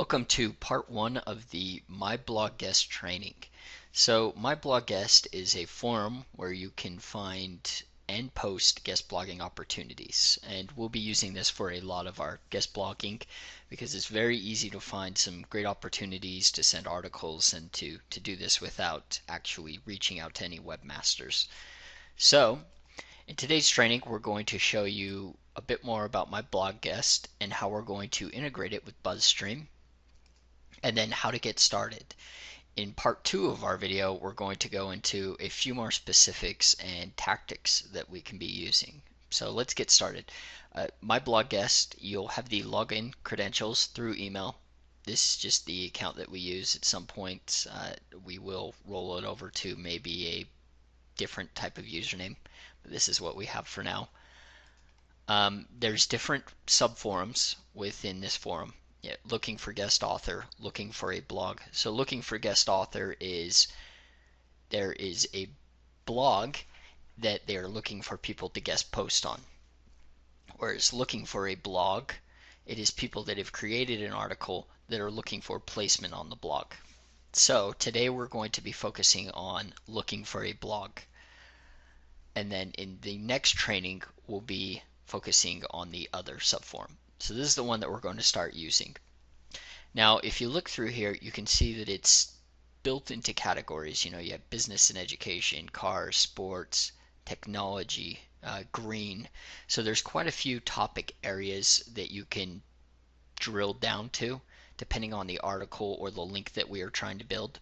Welcome to part one of the MyBlogGuest training. So MyBlogGuest is a forum where you can find and post guest blogging opportunities, and we'll be using this for a lot of our guest blogging because it's very easy to find some great opportunities to send articles and to do this without actually reaching out to any webmasters. So in today's training, we're going to show you a bit more about MyBlogGuest and how we're going to integrate it with BuzzStream, and then how to get started. In part two of our video, we're going to go into a few more specifics and tactics that we can be using. So let's get started. MyBlogGuest, you'll have the login credentials through email. This is just the account that we use. At some point, we will roll it over to maybe a different type of username, but this is what we have for now. There's different subforums within this forum. Yeah, looking for guest author, looking for a blog. So looking for guest author is there is a blog that they are looking for people to guest post on. Whereas looking for a blog, it is people that have created an article that are looking for placement on the blog. So today we're going to be focusing on looking for a blog. And then in the next training, we'll be focusing on the other subforum. So this is the one that we're going to start using. Now, if you look through here, you can see that it's built into categories. You have business and education, cars, sports, technology, green. So there's quite a few topic areas that you can drill down to, depending on the article or the link that we are trying to build.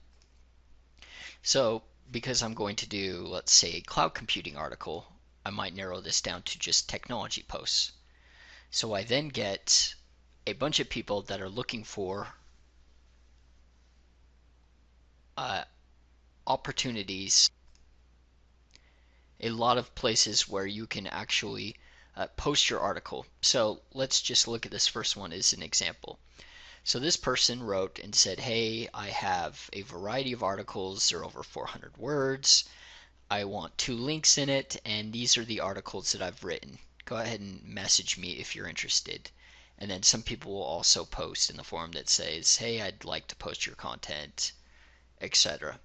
So because I'm going to do, let's say, a cloud computing article, I might narrow this down to just technology posts. So I then get a bunch of people that are looking for opportunities, a lot of places where you can actually post your article. So let's just look at this first one as an example. So this person wrote and said, hey, I have a variety of articles, they're over 400 words, I want 2 links in it, and these are the articles that I've written. Go ahead and message me if you're interested. And then some people will also post in the forum that says, hey, I'd like to post your content, etc.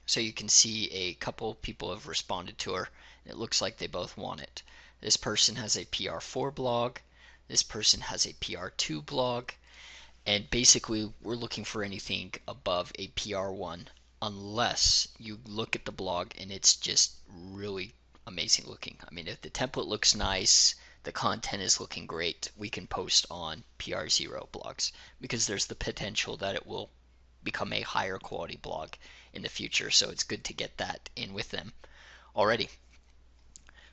So you can see a couple people have responded to her, and it looks like they both want it. This person has a PR4 blog, this person has a PR2 blog, and basically we're looking for anything above a PR1 unless you look at the blog and it's just really amazing looking. I mean, if the template looks nice, the content is looking great, we can post on PR0 blogs because there's the potential that it will become a higher quality blog in the future. So it's good to get that in with them already.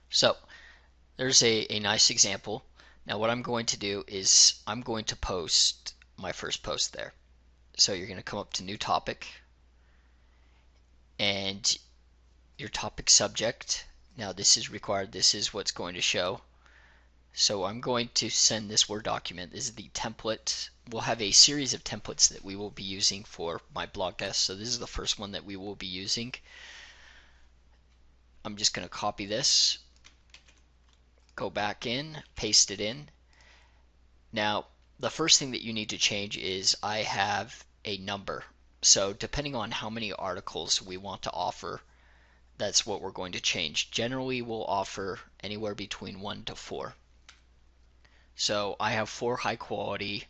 So there's a nice example. Now what I'm going to do is I'm going to post my first post there. So you're going to come up to new topic and your topic subject. Now this is required, this is what's going to show. So I'm going to send this Word document. This is the template. We'll have a series of templates that we will be using for MyBlogGuest. So this is the first one that we will be using. I'm just going to copy this, go back in, paste it in. Now the first thing that you need to change is I have a number. So depending on how many articles we want to offer, that's what we're going to change. Generally we'll offer anywhere between 1 to 4. So I have 4 high quality,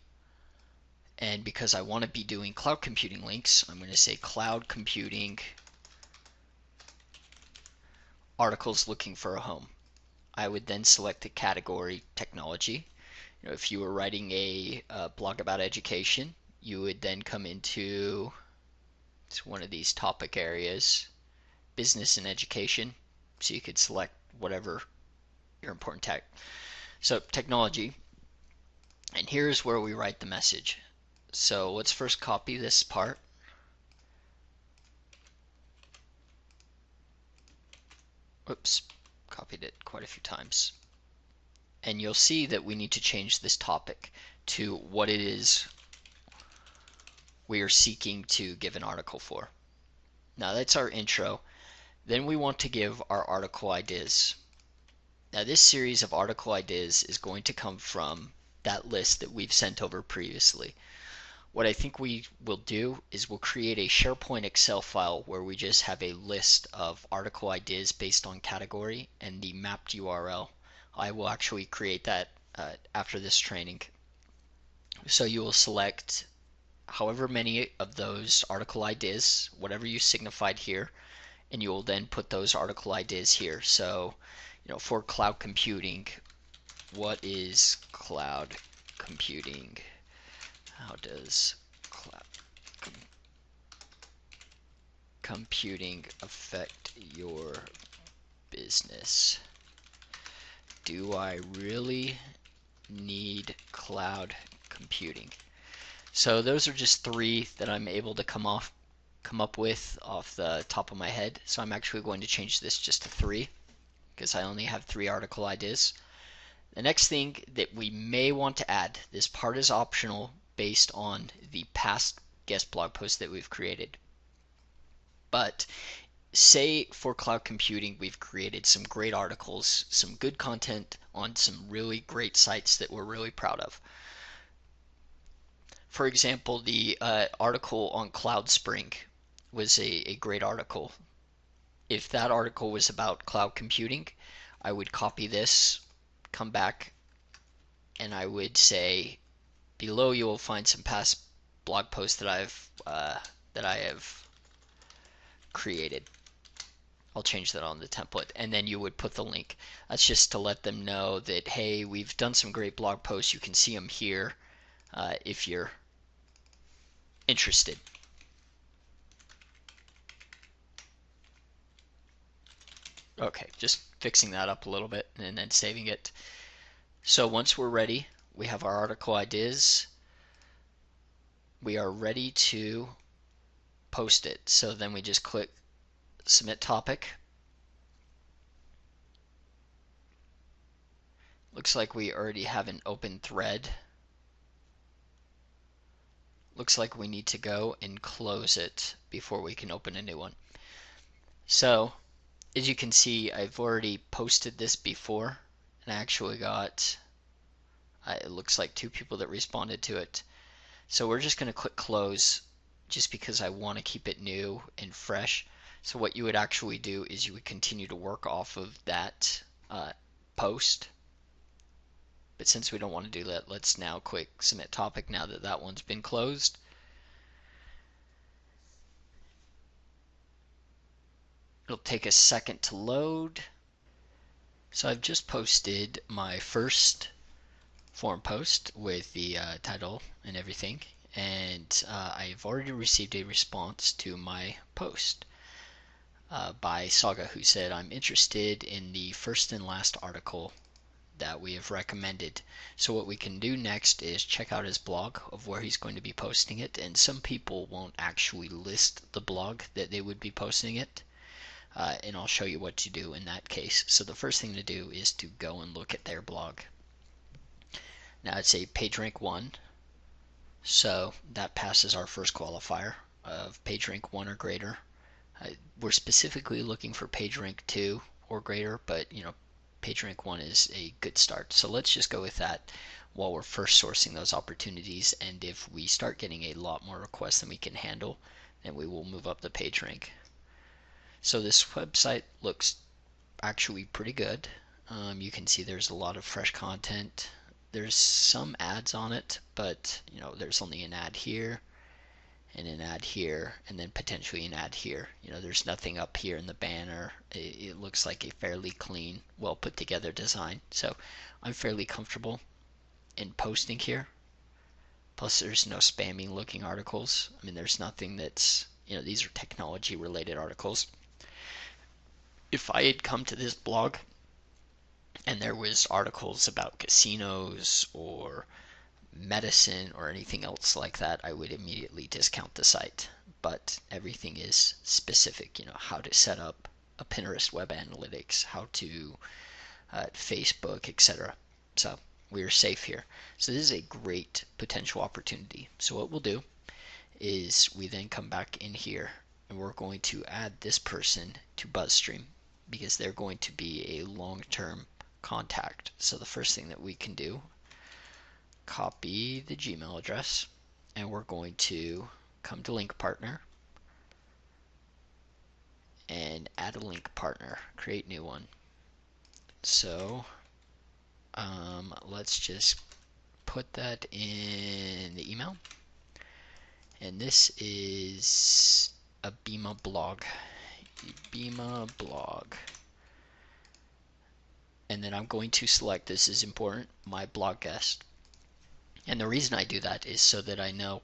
and because I want to be doing cloud computing links, I'm going to say cloud computing articles looking for a home. I would then select the category technology. If you were writing a blog about education, you would then come into one of these topic areas, business and education. So you could select whatever your important tag. So technology, and here's where we write the message. So let's first copy this part. Oops, copied it quite a few times. And you'll see that we need to change this topic to what it is we are seeking to give an article for. Now that's our intro. Then we want to give our article ideas. Now this series of article ideas is going to come from that list that we've sent over previously. What I think we will do is we'll create a SharePoint Excel file where we just have a list of article ideas based on category and the mapped URL. I will actually create that after this training. So you will select however many of those article ideas, whatever you signified here, and you will then put those article ideas here. So, for cloud computing, what is cloud computing? How does cloud computing affect your business? Do I really need cloud computing? So those are just three that I'm able to come up with off the top of my head. So I'm actually going to change this just to three because I only have three article ideas. The next thing that we may want to add, this part is optional based on the past guest blog posts that we've created. But say for cloud computing, we've created some great articles, some good content on some really great sites that we're really proud of. For example, the article on CloudSpring was a great article. If that article was about cloud computing, I would copy this, come back, and I would say below you will find some past blog posts that I have created. I'll change that on the template, and then you would put the link. That's just to let them know that, hey, we've done some great blog posts. You can see them here if you're interested. Okay, just fixing that up a little bit and then saving it. So once we're ready, we have our article ideas. We are ready to post it. So then we just click submit topic. Looks like we already have an open thread. Looks like we need to go and close it before we can open a new one. So as you can see, I've already posted this before and I actually got it looks like 2 people that responded to it. So we're just going to click close just because I want to keep it new and fresh. So what you would actually do is you would continue to work off of that post. But since we don't want to do that, let's now click submit topic now that that one's been closed. It'll take a second to load. So I've just posted my first forum post with the title and everything, and I've already received a response to my post by Saga, who said, I'm interested in the first and last article that we have recommended. So what we can do next is check out his blog of where he's going to be posting it, and some people won't actually list the blog that they would be posting it, and I'll show you what to do in that case. So the first thing to do is to go and look at their blog. Now it's a PageRank 1, so that passes our first qualifier of PageRank 1 or greater. We're specifically looking for PageRank 2 or greater, but PageRank 1 is a good start. So let's just go with that while we're first sourcing those opportunities, and if we start getting a lot more requests than we can handle, then we will move up the PageRank. So this website looks actually pretty good. You can see there's a lot of fresh content. There's some ads on it, but there's only an ad here and an ad here and then potentially an ad here. There's nothing up here in the banner. It looks like a fairly clean, well put together design. So I'm fairly comfortable in posting here. Plus there's no spammy looking articles. I mean, there's nothing that's, these are technology related articles. If I had come to this blog and there was articles about casinos or medicine or anything else like that, I would immediately discount the site. But everything is specific, how to set up a Pinterest web analytics, how to Facebook, etc. So we're safe here. So this is a great potential opportunity. So what we'll do is we then come back in here and we're going to add this person to BuzzStream because they're going to be a long-term contact. So the first thing that we can do, copy the Gmail address, and we're going to come to link partner and add a link partner, create new one. So let's just put that in the email, and this is a Bima blog, and then I'm going to select, this is important, my blog guest. And the reason I do that is so that I know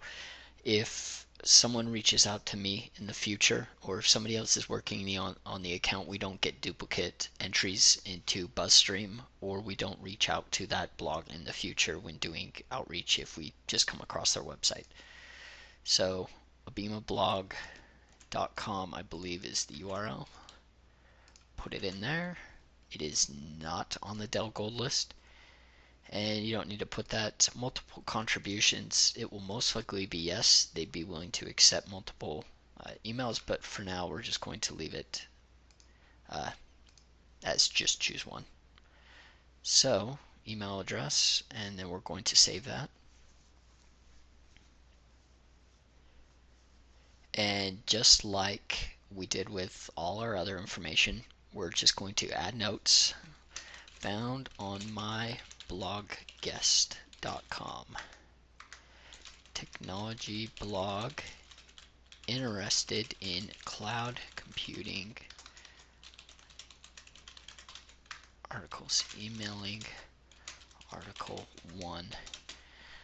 if someone reaches out to me in the future, or if somebody else is working on the account, we don't get duplicate entries into BuzzStream, or we don't reach out to that blog in the future when doing outreach if we just come across their website. So abimablog.com, I believe, is the URL. Put it in there. It is not on the Dell Gold list, and you don't need to put that. Multiple contributions, it will most likely be yes, they'd be willing to accept multiple emails, but for now we're just going to leave it as just choose one. So email address, and then we're going to save that. And just like we did with all our other information, we're just going to add notes found on MyBlogGuest.com. Technology blog, interested in cloud computing articles, emailing article 1.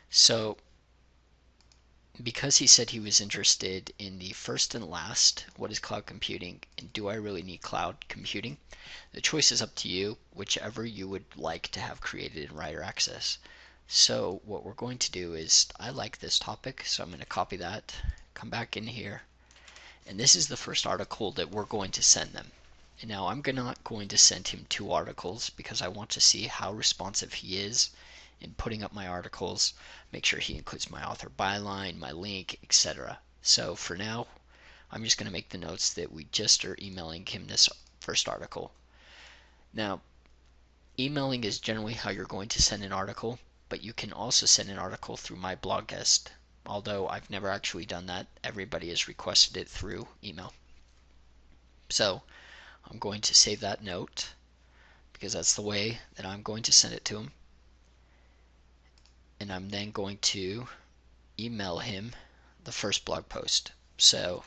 So because he said he was interested in the first and last, what is cloud computing, and do I really need cloud computing? The choice is up to you, whichever you would like to have created in Writer Access. So what we're going to do is, I like this topic, so I'm going to copy that, come back in here, and this is the first article that we're going to send them. And now I'm not going to send him 2 articles because I want to see how responsive he is in putting up my articles, make sure he includes my author byline, my link, etc. So for now, I'm just going to make the notes that we just are emailing him this first article. Now, emailing is generally how you're going to send an article, but you can also send an article through MyBlogGuest. Although I've never actually done that, everybody has requested it through email. So I'm going to save that note because that's the way that I'm going to send it to him. And I'm then going to email him the first blog post. So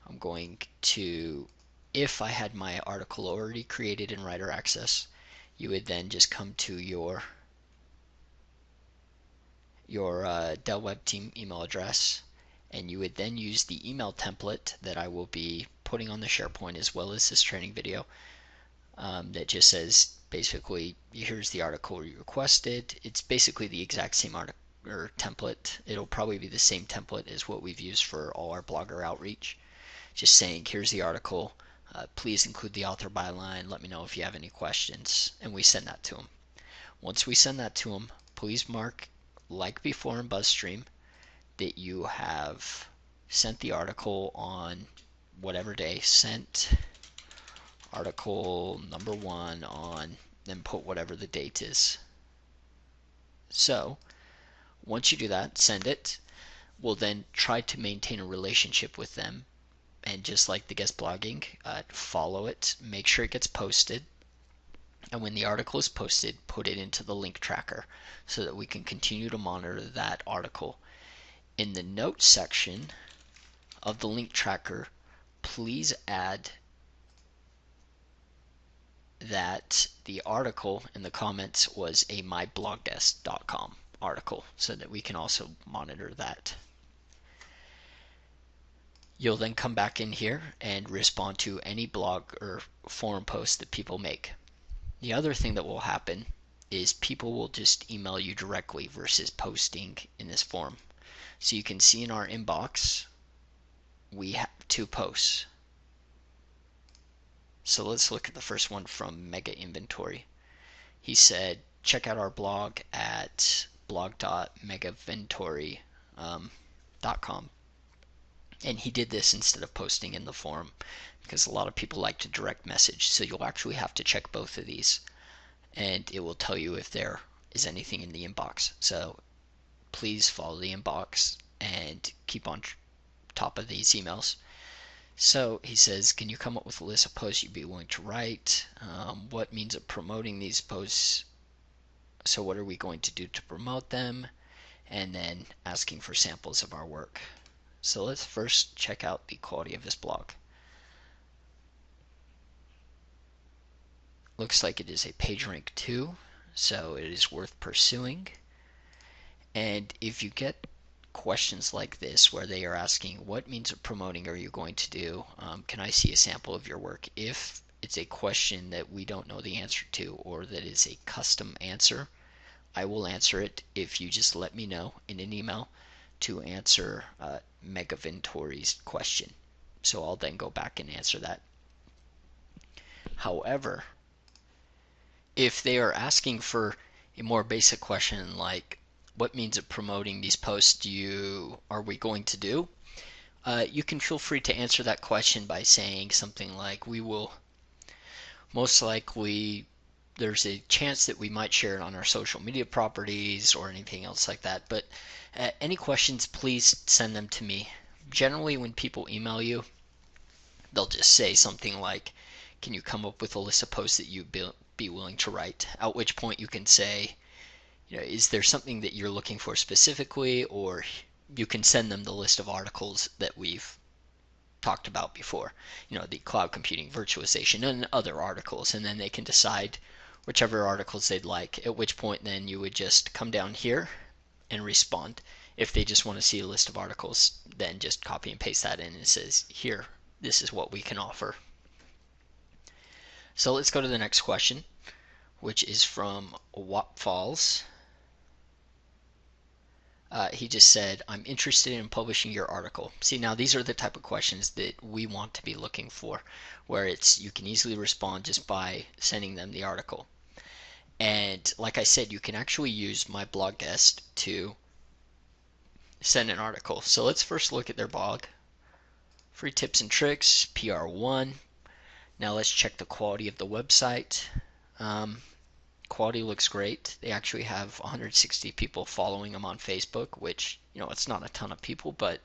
I'm going to, if I had my article already created in Writer Access, you would then just come to your Dell Web Team email address, and you would then use the email template that I will be putting on the SharePoint as well as this training video, that just says basically, here's the article you requested. It's basically the exact same article or template. It'll probably be the same template as what we've used for all our blogger outreach. Just saying, here's the article. Please include the author byline. Let me know if you have any questions. And we send that to them. Once we send that to them, please mark, like before in BuzzStream, that you have sent the article on whatever day, sent article number 1 on, then put whatever the date is. So once you do that, send it. We'll then try to maintain a relationship with them, and just like the guest blogging, follow it, make sure it gets posted, and when the article is posted, put it into the link tracker so that we can continue to monitor that article. In the notes section of the link tracker, please add that the article in the comments was a MyBlogGuest.com article so that we can also monitor that. You'll then come back in here and respond to any blog or forum post that people make. The other thing that will happen is people will just email you directly versus posting in this forum. So you can see in our inbox, we have 2 posts. So let's look at the first one from Mega Inventory. He said, check out our blog at blog.megainventory.com. And he did this instead of posting in the forum because a lot of people like to direct message. So you'll actually have to check both of these, and it will tell you if there is anything in the inbox. So please follow the inbox and keep on top of these emails. So he says, can you come up with a list of posts you'd be willing to write? What means of promoting these posts? So what are we going to do to promote them? And then asking for samples of our work. So let's first check out the quality of this blog. Looks like it is a PageRank 2, so it is worth pursuing. And if you get questions like this where they are asking, what means of promoting are you going to do? Can I see a sample of your work? If it's a question that we don't know the answer to, or that is a custom answer, I will answer it if you just let me know in an email to answer Megaventori's question. So I'll then go back and answer that. However, if they are asking for a more basic question like, what means of promoting these posts are we going to do? You can feel free to answer that question by saying something like, we will most likely, there's a chance that we might share it on our social media properties or anything else like that. But any questions, please send them to me. Generally, when people email you, they'll just say something like, can you come up with a list of posts that you'd be willing to write? At which point you can say, is there something that you're looking for specifically, or you can send them the list of articles that we've talked about before, the cloud computing, virtualization, and other articles, and then they can decide whichever articles they'd like, at which point then you would just come down here and respond. If they just want to see a list of articles, then just copy and paste that in and it says, here, this is what we can offer. So let's go to the next question, which is from Wap Falls. He just said, I'm interested in publishing your article. See, now these are the type of questions that we want to be looking for, where you can easily respond just by sending them the article. And like I said, you can actually use MyBlogGuest to send an article. So let's first look at their blog. Free tips and tricks, PR1. Now let's check the quality of the website. Quality looks great. They actually have 160 people following them on Facebook, which, it's not a ton of people, but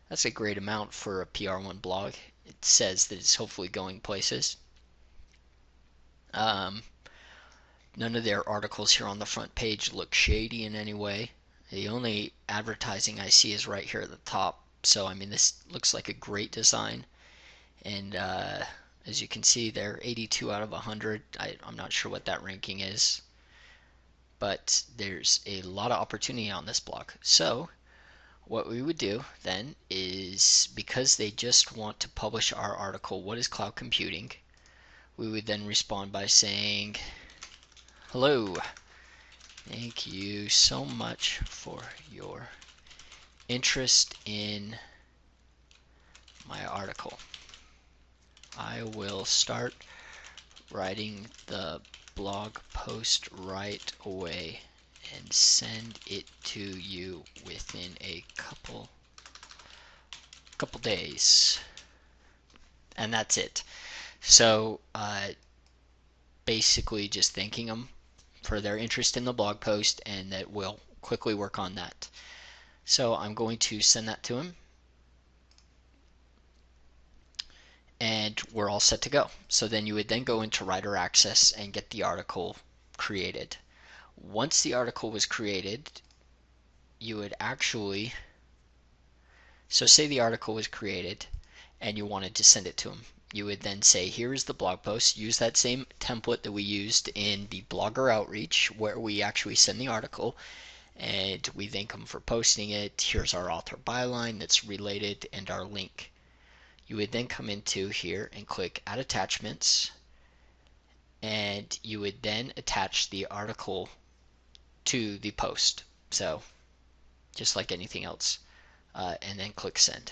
that's a great amount for a PR1 blog. It says that it's hopefully going places. None of their articles here on the front page look shady in any way. The only advertising I see is right here at the top. So, this looks like a great design. And as you can see, they're 82 out of 100. I'm not sure what that ranking is, but there's a lot of opportunity on this blog. So what we would do then is, because they just want to publish our article, what is cloud computing, we would then respond by saying, hello, thank you so much for your interest in my article. I will start writing the blog post right away and send it to you within a couple days. And that's it. So basically just thanking them for their interest in the blog post, and that we'll quickly work on that. So I'm going to send that to him. And we're all set to go. So then you would then go into Writer Access and get the article created. Once the article was created, you would actually, so say the article was created and you wanted to send it to them. You would then say, here is the blog post. Use that same template that we used in the Blogger Outreach, where we actually send the article and we thank them for posting it. Here's our author byline that's related and our link. You would then come into here and click Add Attachments, and you would then attach the article to the post. So just like anything else, and then click Send.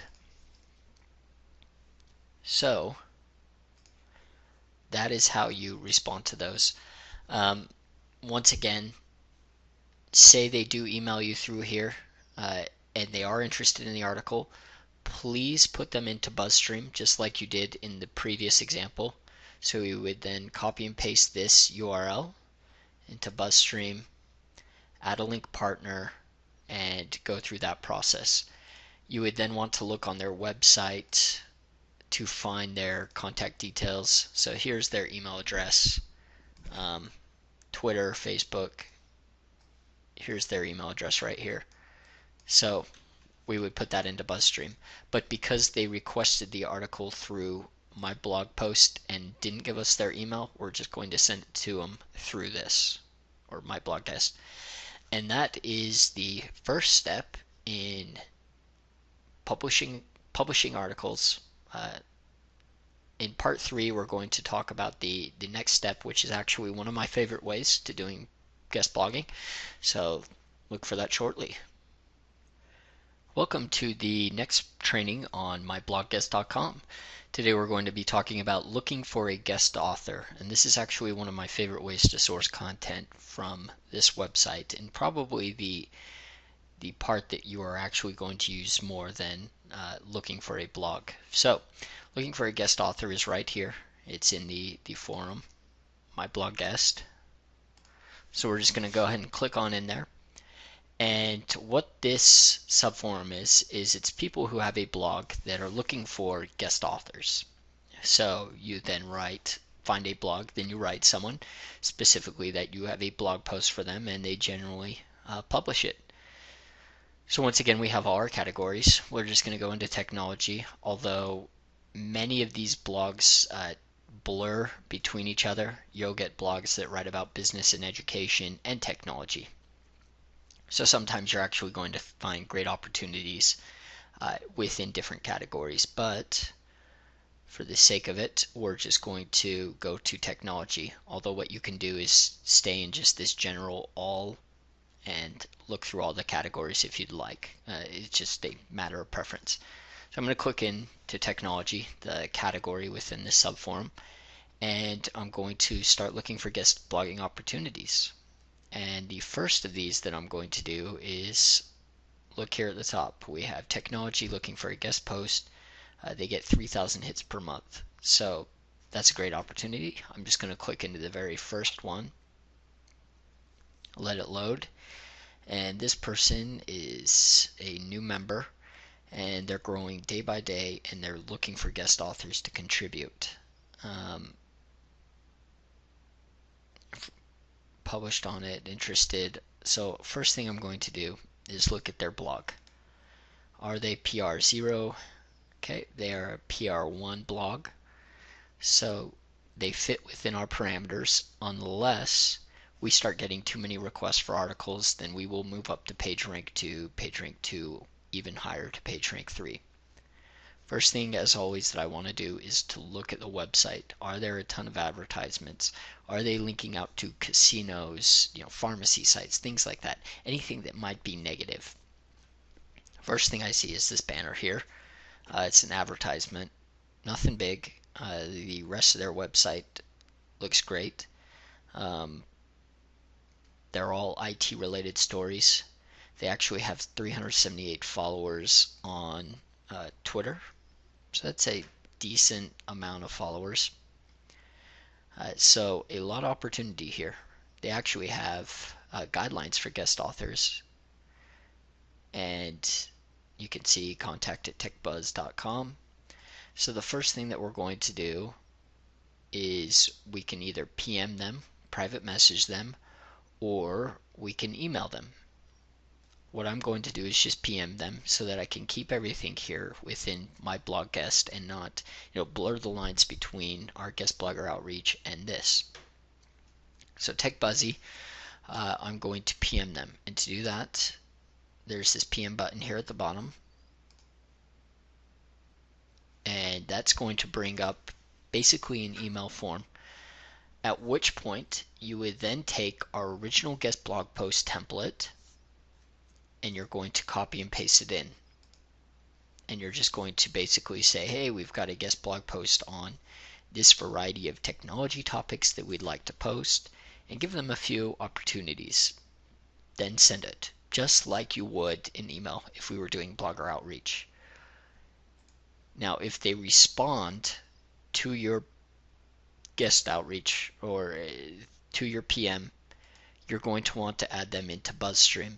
So that is how you respond to those. Once again, say they do email you through here and they are interested in the article, please put them into BuzzStream just like you did in the previous example. So you would then copy and paste this URL into BuzzStream, add a link partner, and go through that process. You would then want to look on their website to find their contact details. So here's their email address, Twitter, Facebook. Here's their email address right here. So we would put that into BuzzStream. But because they requested the article through my blog post and didn't give us their email, we're just going to send it to them through this, or my blog guest. And that is the first step in publishing articles. In part 3, we're going to talk about the next step, which is actually one of my favorite ways to doing guest blogging. So look for that shortly. Welcome to the next training on MyBlogGuest.com. Today we're going to be talking about looking for a guest author, and this is actually one of my favorite ways to source content from this website, and probably the part that you are actually going to use more than looking for a blog. So looking for a guest author is right here. It's in the forum, My Blog Guest. So we're just going to go ahead and click on in there. And what this subforum is it's people who have a blog that are looking for guest authors. So you then find a blog, then you write someone specifically that you have a blog post for them, and they generally publish it. So once again, we have all our categories. We're just going to go into technology, although many of these blogs blur between each other. You'll get blogs that write about business and education and technology. So sometimes you're actually going to find great opportunities within different categories, but for the sake of it, we're just going to go to technology. Although what you can do is stay in just this general all and look through all the categories if you'd like. It's just a matter of preference. So I'm going to click into technology, the category within this subforum, and I'm going to start looking for guest blogging opportunities. And the first of these that I'm going to do is look here at the top. We have technology looking for a guest post. They get 3,000 hits per month. So that's a great opportunity. I'm just going to click into the very first one, let it load. And this person is a new member, and they're growing day by day, and they're looking for guest authors to contribute. Published on it, interested. So first thing I'm going to do is look at their blog. Are they PR 0? Okay, they are a PR 1 blog. So they fit within our parameters. Unless we start getting too many requests for articles, then we will move up to PageRank 2, even higher to PageRank 3. First thing, as always, that I want to do is to look at the website. Are there a ton of advertisements? Are they linking out to casinos, pharmacy sites, things like that? Anything that might be negative. First thing I see is this banner here. It's an advertisement. Nothing big. The rest of their website looks great. They're all IT related stories. They actually have 378 followers on Twitter. So that's a decent amount of followers. So a lot of opportunity here. They actually have guidelines for guest authors. And you can see contact at techbuzz.com. So the first thing that we're going to do is we can either PM them, private message them, or we can email them. What I'm going to do is just PM them so that I can keep everything here within my blog guest and not blur the lines between our guest blogger outreach and this. So TechBuzzy, I'm going to PM them, and to do that there's this PM button here at the bottom, and that's going to bring up basically an email form, at which point you would then take our original guest blog post template and you're going to copy and paste it in. And you're just going to basically say, hey, we've got a guest blog post on this variety of technology topics that we'd like to post, and give them a few opportunities. Then send it, just like you would in email if we were doing blogger outreach. Now, if they respond to your guest outreach or to your PM, you're going to want to add them into BuzzStream.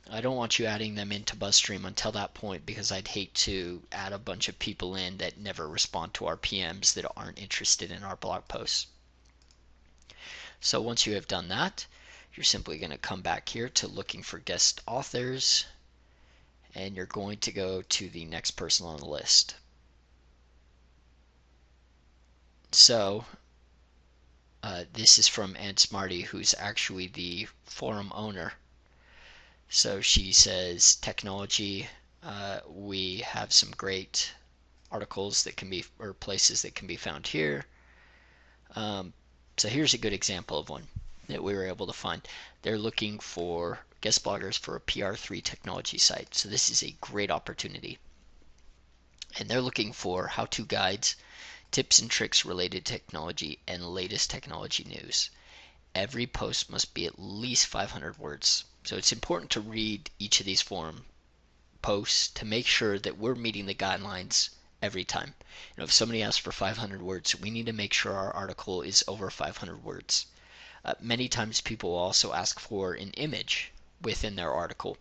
I don't want you adding them into BuzzStream until that point, because I'd hate to add a bunch of people in that never respond to our PMs that aren't interested in our blog posts. So once you have done that, you're simply going to come back here to looking for guest authors, and you're going to go to the next person on the list. So this is from Ann Smarty, who's actually the forum owner. So she says, technology, we have some great articles that can be, or places that can be found here. So here's a good example of one that we were able to find. They're looking for guest bloggers for a PR3 technology site. So this is a great opportunity. And they're looking for how-to guides, tips and tricks related to technology, and latest technology news. Every post must be at least 500 words. So it's important to read each of these forum posts to make sure that we're meeting the guidelines every time. If somebody asks for 500 words, we need to make sure our article is over 500 words. Many times people will also ask for an image within their article,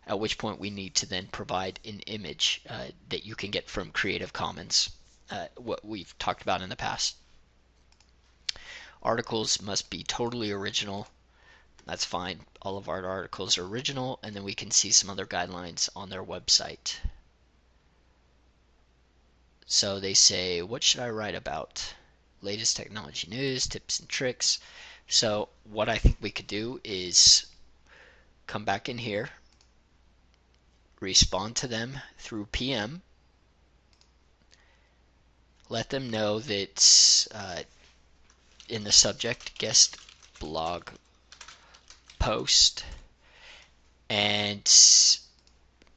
at which point we need to then provide an image that you can get from Creative Commons, what we've talked about in the past. Articles must be totally original. That's fine. All of our articles are original, and then we can see some other guidelines on their website. So they say, what should I write about? Latest technology news, tips and tricks. So what I think we could do is come back in here, respond to them through PM, let them know that in the subject, guest blog post, and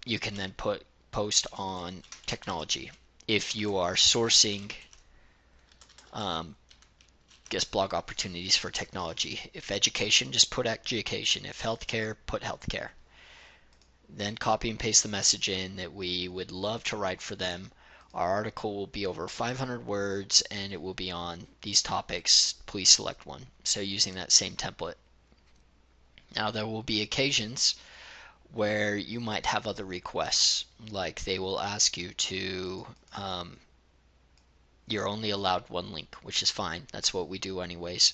you can then put post on technology. If you are sourcing guest blog opportunities for technology. If education, just put education. If healthcare, put healthcare. Then copy and paste the message in that we would love to write for them. Our article will be over 500 words and it will be on these topics. Please select one. So using that same template. Now there will be occasions where you might have other requests, like they will ask you to you're only allowed one link, which is fine. That's what we do anyways.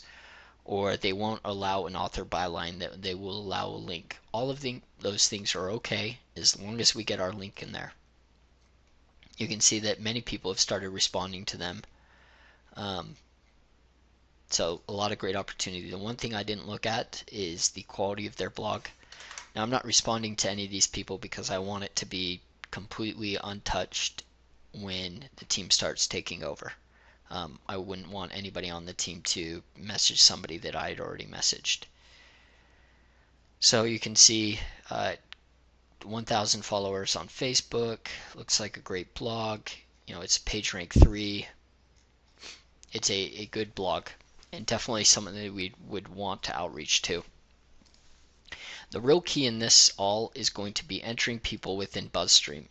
Or they won't allow an author byline, that they will allow a link. All of those things are okay as long as we get our link in there. You can see that many people have started responding to them. So a lot of great opportunity. The one thing I didn't look at is the quality of their blog. Now I'm not responding to any of these people because I want it to be completely untouched when the team starts taking over. I wouldn't want anybody on the team to message somebody that I had already messaged. So you can see 1,000 followers on Facebook. Looks like a great blog. It's page rank 3. It's a good blog and definitely something that we would want to outreach to. The real key in this all is going to be entering people within BuzzStream,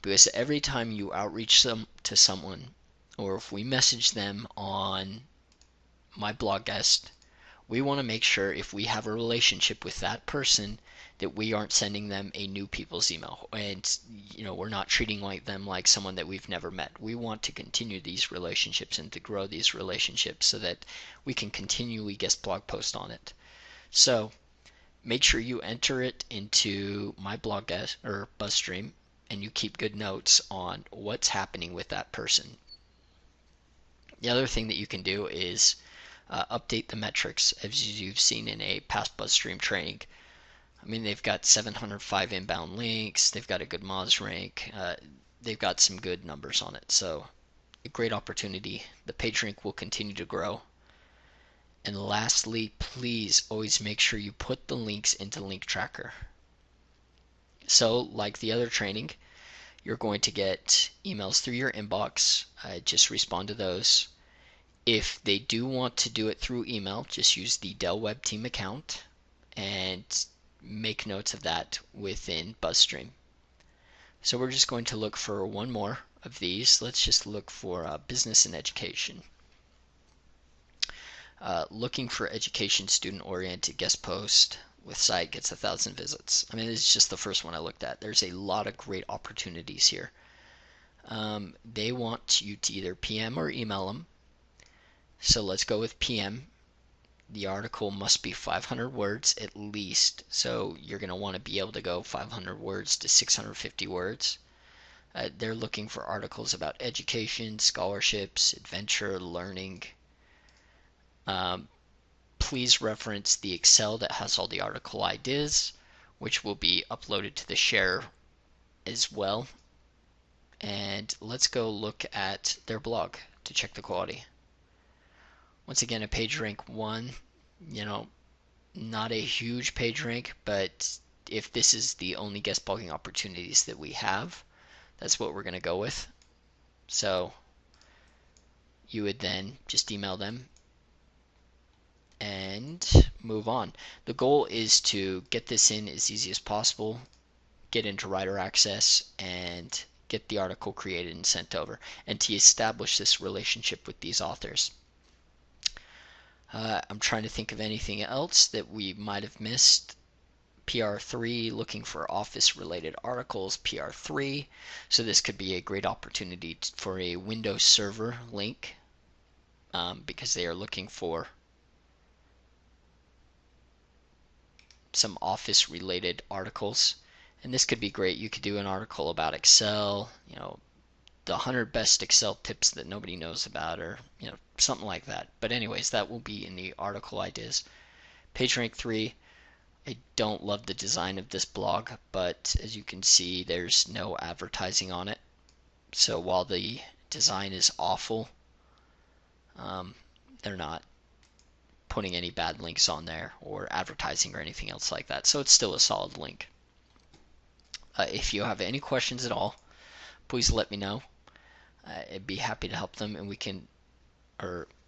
because every time you outreach to someone, or if we message them on MyBlogGuest, we want to make sure if we have a relationship with that person that we aren't sending them a new people's email, and we're not treating them like someone that we've never met. We want to continue these relationships and to grow these relationships so that we can continually guest blog post on it. So make sure you enter it into MyBlogGuest or BuzzStream, and you keep good notes on what's happening with that person. The other thing that you can do is update the metrics, as you've seen in a past BuzzStream training. I mean, they've got 705 inbound links, they've got a good Moz rank, they've got some good numbers on it. So a great opportunity. The page rank will continue to grow. And lastly, please always make sure you put the links into Link Tracker. So like the other training, you're going to get emails through your inbox. Just respond to those. If they do want to do it through email, just use the Dell Web Team account and make notes of that within BuzzStream. So we're just going to look for one more of these. Let's just look for business and education. Looking for education student-oriented guest post. with site gets 1,000 visits. I mean, it's just the first one I looked at. There's a lot of great opportunities here. They want you to either PM or email them. So let's go with PM. The article must be 500 words at least. So you're going to want to be able to go 500 words to 650 words. They're looking for articles about education, scholarships, adventure, learning. Please reference the Excel that has all the article ideas, which will be uploaded to the share as well. And let's go look at their blog to check the quality. Once again, a page rank 1, not a huge page rank, but if this is the only guest blogging opportunities that we have, that's what we're going to go with. So you would then just email them and move on. The goal is to get this in as easy as possible, get into writer access, and get the article created and sent over, and to establish this relationship with these authors. I'm trying to think of anything else that we might have missed. PR3, looking for office-related articles, PR3. So this could be a great opportunity for a Windows Server link because they are looking for some office-related articles. And this could be great. You could do an article about Excel, the 100 best Excel tips that nobody knows about, or something like that. But anyways, that will be in the article ideas. PageRank 3, I don't love the design of this blog, but as you can see, there's no advertising on it. So while the design is awful, they're not putting any bad links on there or advertising or anything else like that. So it's still a solid link. If you have any questions at all, please let me know. I'd be happy to help them, and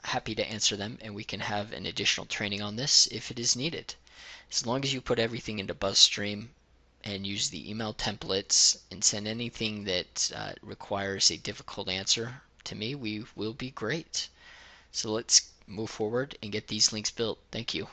happy to answer them, and we can have an additional training on this if it is needed. As long as you put everything into BuzzStream and use the email templates and send anything that requires a difficult answer to me, we will be great. So let's move forward and get these links built. Thank you.